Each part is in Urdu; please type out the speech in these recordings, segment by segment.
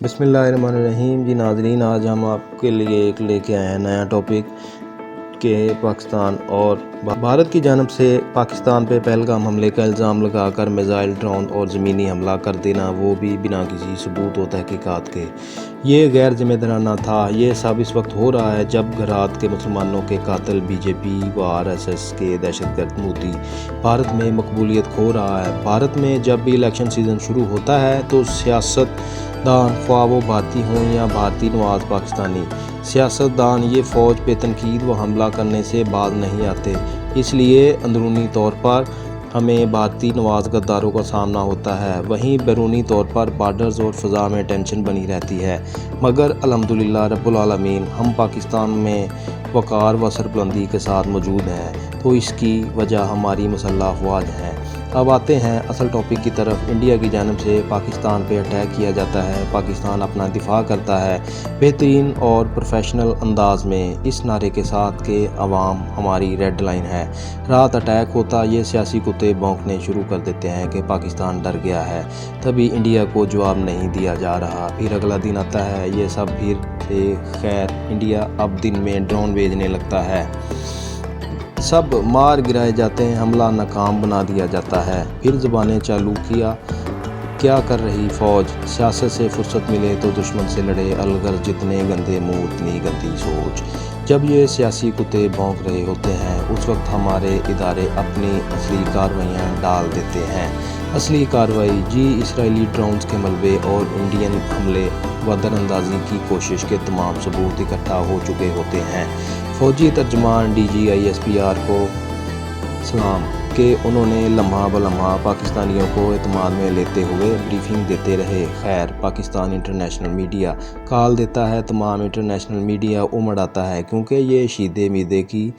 بسم اللہ الرحمن الرحیم جی ناظرین، آج ہم آپ کے لیے ایک لے کے آئے ہیں نیا ٹاپک کہ پاکستان اور بھارت کی جانب سے پاکستان پہ پہلگام حملے کا الزام لگا کر میزائل، ڈرون اور زمینی حملہ کر دینا، وہ بھی بنا کسی ثبوت و تحقیقات کے، یہ غیر ذمہ دارانہ تھا۔ یہ سب اس وقت ہو رہا ہے جب گھرات کے مسلمانوں کے قاتل بی جے پی و RSS کے دہشت گرد مودی بھارت میں مقبولیت کھو رہا ہے۔ بھارت میں جب بھی الیکشن سیزن شروع ہوتا ہے تو سیاست دان، خواہ وہ بھارتی ہوں یا بھارتی نواز پاکستانی سیاست دان، یہ فوج پہ تنقید و حملہ کرنے سے باز نہیں آتے۔ اس لیے اندرونی طور پر ہمیں بھارتی نواز غداروں کا سامنا ہوتا ہے، وہیں بیرونی طور پر بارڈرز اور فضا میں ٹینشن بنی رہتی ہے، مگر الحمدللہ رب العالمین ہم پاکستان میں وقار و سربلندی کے ساتھ موجود ہیں، تو اس کی وجہ ہماری مسلح افواج ہیں۔ اب آتے ہیں اصل ٹاپک کی طرف۔ انڈیا کی جانب سے پاکستان پہ اٹیک کیا جاتا ہے، پاکستان اپنا دفاع کرتا ہے بہترین اور پروفیشنل انداز میں، اس نعرے کے ساتھ کہ عوام ہماری ریڈ لائن ہے۔ رات اٹیک ہوتا، یہ سیاسی کتے بھونکنے شروع کر دیتے ہیں کہ پاکستان ڈر گیا ہے، تبھی انڈیا کو جواب نہیں دیا جا رہا۔ پھر اگلا دن آتا ہے، یہ سب پھر سے خیر، انڈیا اب دن میں ڈرون بھیجنے لگتا ہے، سب مار گرائے جاتے ہیں، حملہ ناکام بنا دیا جاتا ہے۔ پھر زبانیں چالو کیا کر رہی فوج، سیاست سے فرصت ملے تو دشمن سے لڑے، الغرض جتنے گندے منہ اتنی گندی سوچ۔ جب یہ سیاسی کتے بھونک رہے ہوتے ہیں، اس وقت ہمارے ادارے اپنی اصلی کارروائیاں ڈال دیتے ہیں۔ اصلی کارروائی جی اسرائیلی ڈرونز کے ملبے اور انڈین حملے و دراندازی کی کوشش کے تمام ثبوت اکٹھا ہو چکے ہوتے ہیں۔ فوجی ترجمان DGISPR کو سلام کہ انہوں نے لمحہ بلمحہ پاکستانیوں کو اعتماد میں لیتے ہوئے بریفنگ دیتے رہے۔ خیر، پاکستان انٹرنیشنل میڈیا کال دیتا ہے، تمام انٹرنیشنل میڈیا امڑ آتا ہے، کیونکہ یہ شیدے میدے کی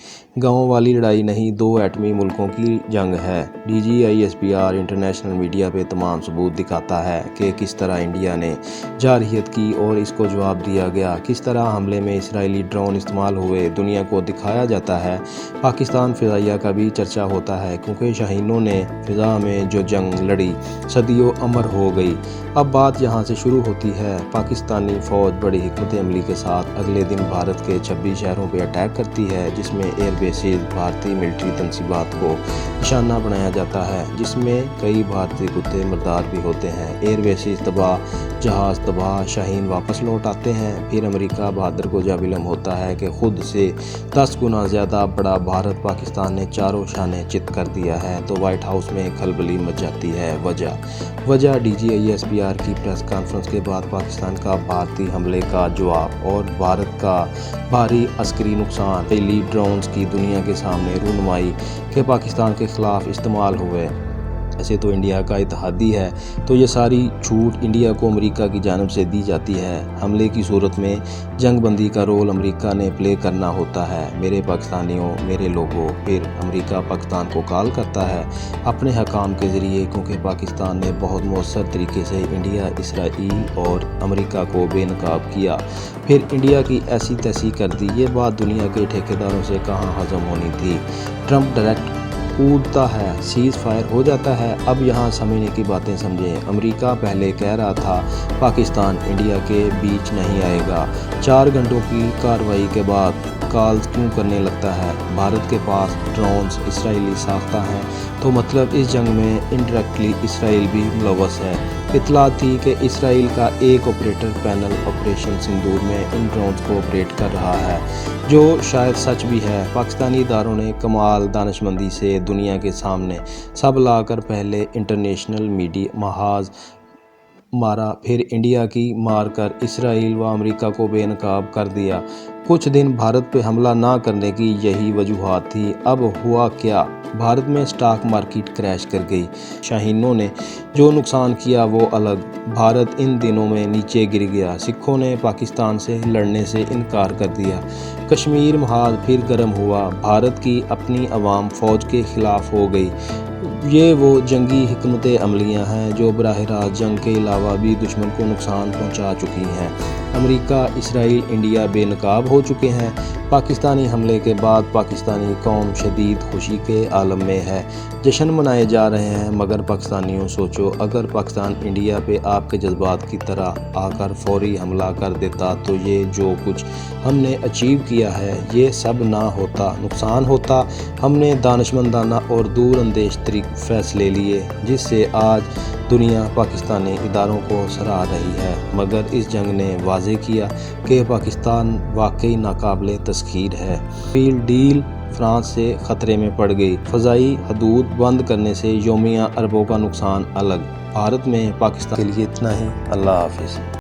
گاؤں والی لڑائی نہیں، دو ایٹمی ملکوں کی جنگ ہے۔ DGISPR انٹرنیشنل میڈیا پہ تمام ثبوت دکھاتا ہے کہ کس طرح انڈیا نے جارحیت کی اور اس کو جواب دیا گیا، کس طرح حملے میں اسرائیلی ڈرون استعمال ہوئے، دنیا کو دکھایا جاتا ہے۔ پاکستان فضائیہ کا بھی چرچا ہوتا ہے، کیونکہ شاہینوں نے فضا میں جو جنگ لڑی صدیوں امر ہو گئی۔ اب بات یہاں سے شروع ہوتی ہے۔ پاکستانی فوج بڑی حکمت عملی کے ساتھ اگلے دن بھارت کے 26 شہروں پہ اٹیک کرتی ہے، جس میں ایئر بیسز، بھارتی ملٹری تنصیبات کو نشانہ بنایا جاتا ہے، جس میں کئی بھارتی کتے مردار بھی ہوتے ہیں۔ ایئر بیسز تباہ، جہاز تباہ، شاہین واپس لوٹ آتے ہیں۔ پھر امریکہ بہادر کو جب علم ہوتا ہے کہ خود سے 10 گنا زیادہ بڑا بھارت پاکستان نے چاروں شانے چت کر دیا ہے، تو وائٹ ہاؤس میں کھلبلی مچ جاتی ہے۔ وجہ DGISPR کی پریس کانفرنس کے بعد پاکستان کا بھارتی حملے کا جواب اور بھارت کا بھاری عسکری نقصان، اسرائیلی ڈرونز کی دنیا کے سامنے رونمائی کہ پاکستان کے خلاف استعمال ہوئے۔ ایسے تو انڈیا کا اتحادی ہے، تو یہ ساری چھوٹ انڈیا کو امریکہ کی جانب سے دی جاتی ہے۔ حملے کی صورت میں جنگ بندی کا رول امریکہ نے پلے کرنا ہوتا ہے۔ میرے پاکستانیوں، میرے لوگوں، پھر امریکہ پاکستان کو کال کرتا ہے اپنے حکام کے ذریعے، کیونکہ پاکستان نے بہت مؤثر طریقے سے انڈیا، اسرائیل اور امریکہ کو بے نقاب کیا، پھر انڈیا کی ایسی تیسی کر دی۔ یہ بات دنیا کے ٹھیکیداروں سے کہاں ہضم ہونی تھی۔ ٹرمپ ڈائریکٹ کودتا ہے، سیز فائر ہو جاتا ہے۔ اب یہاں سمجھنے کی باتیں سمجھیں۔ امریکہ پہلے کہہ رہا تھا پاکستان انڈیا کے بیچ نہیں آئے گا، 4 گھنٹوں کی کارروائی کے بعد کالز کیوں کرنے لگتا ہے؟ بھارت کے پاس ڈرونز اسرائیلی ساختہ ہیں، تو مطلب اس جنگ میں انڈائریکٹلی اسرائیل بھی ملوث ہے۔ اطلاعات تھی کہ اسرائیل کا ایک آپریٹر پینل آپریشن سندور میں ان ڈرونز کو آپریٹ کر رہا ہے، جو شاید سچ بھی ہے۔ پاکستانی اداروں نے کمال دانشمندی سے دنیا کے سامنے سب لا کر پہلے انٹرنیشنل میڈیا محاذ مارا، پھر انڈیا کی مار کر اسرائیل و امریکہ کو بے نقاب کر دیا۔ کچھ دن بھارت پہ حملہ نہ کرنے کی یہی وجوہات تھی۔ اب ہوا کیا؟ بھارت میں سٹاک مارکیٹ کریش کر گئی۔ شاہینوں نے جو نقصان کیا وہ الگ، بھارت ان دنوں میں نیچے گر گیا۔ سکھوں نے پاکستان سے لڑنے سے انکار کر دیا۔ کشمیر محاذ پھر گرم ہوا۔ بھارت کی اپنی عوام فوج کے خلاف ہو گئی۔ یہ وہ جنگی حکمت عملیاں ہیں جو براہ راست جنگ کے علاوہ بھی دشمن کو نقصان پہنچا چکی ہیں۔ امریکہ، اسرائیل، انڈیا بے نقاب ہو چکے ہیں۔ پاکستانی حملے کے بعد پاکستانی قوم شدید خوشی کے عالم میں ہے۔ جشن منائے جا رہے ہیں، مگر پاکستانیوں سوچو، اگر پاکستان انڈیا پہ آپ کے جذبات کی طرح آ کر فوری حملہ کر دیتا تو یہ جو کچھ ہم نے اچیو کیا ہے یہ سب نہ ہوتا، نقصان ہوتا۔ ہم نے دانشمندانہ اور دور اندیش فیصلے لیے جس سے آج دنیا پاکستانی اداروں کو سراہ رہی ہے، مگر اس جنگ نے واضح کیا کہ پاکستان واقعی ناقابل تسخیر ہے۔ فیلڈ ڈیل فرانس سے خطرے میں پڑ گئی۔ فضائی حدود بند کرنے سے یومیہ اربوں کا نقصان الگ۔ بھارت میں پاکستان کے لیے اتنا ہی۔ اللہ حافظ۔